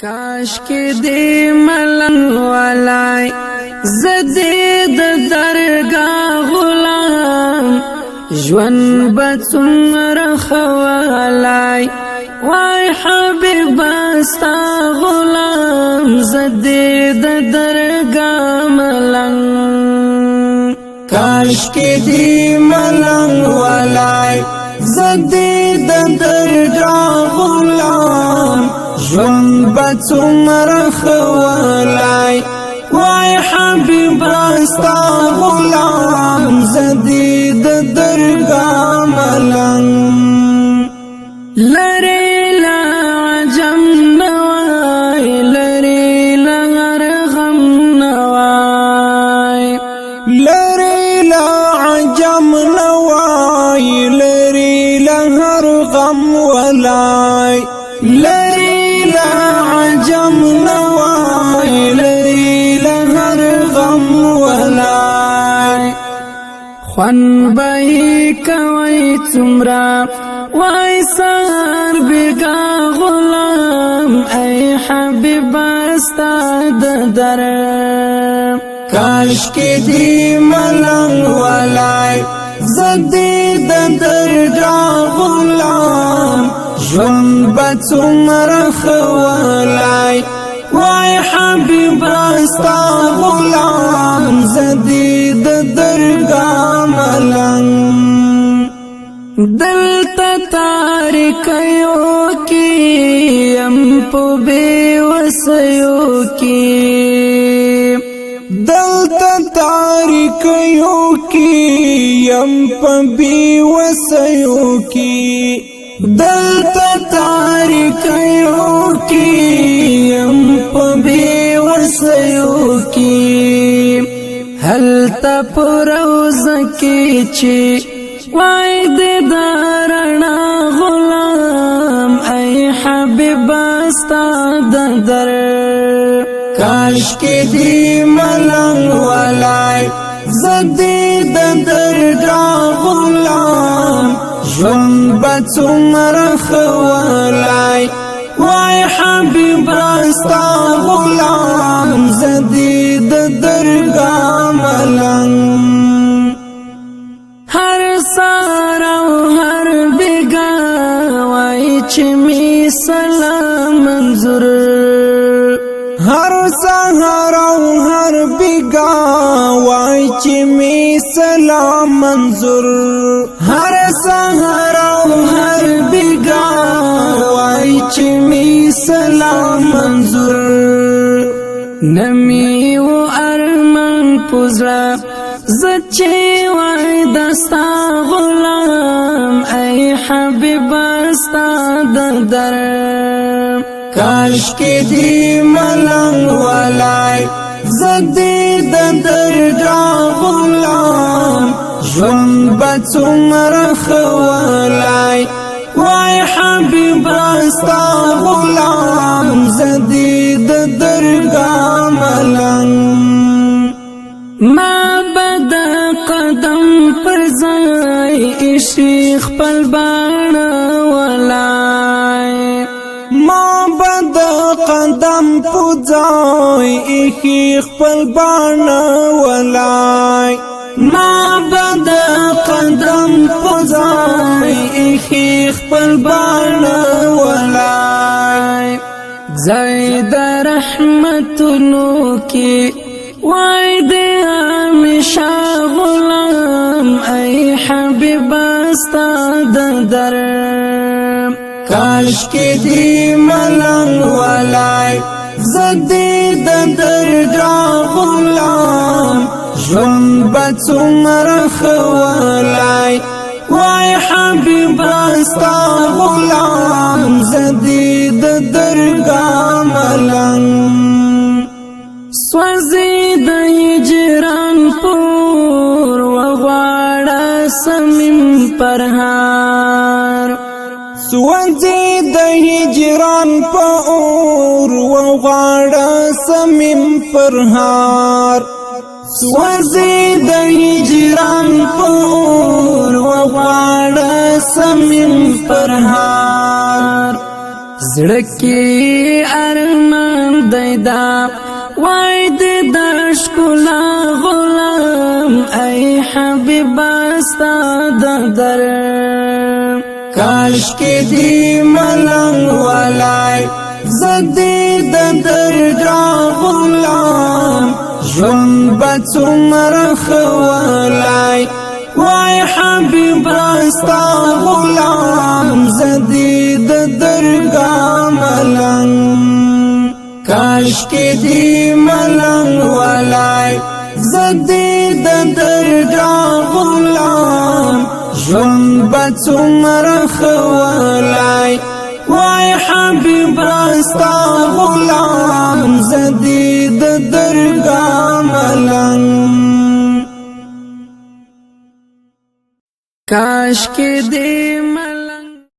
کاش کې دې ملنګ ولای زدې د درګاه غلام ژوند به څومره خوالای وای حبیب استا غلام زدې د درګاه ملنګ کاش کې دې ملنګ ولای زدې د درګاه غلام ژوند به څومره خوالای وای حبیب استا غلام زدې د درګاه ملنګ لری لا عجم نوای لری لا غم نوای لری لا عجم نوای لری لا غم ولای لری لا عجم نوای لری لا غم ولای خوان بای کوي څومره وای سر بګا غلام ای حبیب استا د در کاش کې دې ملنګ ولای زدې د درګاه غلام ژوند به څومره خوالای وای حبیب استا غلام زدې د درګاه ملنګ دلتا تاریکیو کی ام په بے وسیو کی دلتا تاریکیو کی یم په بے وسیو کی دلتا تاریکیو کی ام په بے وسیو کی هل تا پروز کی چی وای دې دارنا غلام ای حبیب استا د در کاش کې دې ملنګ ولای زدې د درګاه غلام ژوند به څومره خوالای وای حبیب استا غلام زدې د درګاه ملنګ سار او هر بیگا وای چې می سلام منظور هر سحر او هر بیگا وای چې می سلام منظور هر سحر او هر بیگا وای چې می سلام منظور نمی و ارمان پوزرا زچې وای دستا غلام ای حبیب استا د در کاش کې دې ملنګ ولای زدې د درګاه غلام ژوند به څومره خوالای وای حبیب استا غلام زدې د درګاه ملنګ ما بد قدم پر ځای شیخ پل باڼه ولای ما بد قدم پځای شیخ پل باڼه ولای ما بد قدم پځای شیخ پل باڼه ولای زید رحمتونو کی وای دې همیشه غلام ای حبیب استا د در کاش کې دې ملنګ ولای زدې د درګاه غلام ژوند به څومره خوالای وای حبیب استا غلام زدې د درګاه ملنګ سوزی د هجران پور وغواړه سمیم پرهار سوزی د هجران پور وغواړه سمیم پرهار سوزی د هجران پور وغواړه سمیم پرهار زړه کې ارمان وای د ښکلا غلام ای حبیب استا د در کاش کې دی ملنګ ولای زدی د درګاه غلام ژوند به څومره ښه ولای وای حبیب استا غلام زدی د درګاه ملنګ کاش کې دی ملنګ ولای زدی د درګاه غلام ژوند به څومره ښه ولای وای حبیب استا غلام زدی د درګاه ملنګ کاش کې دې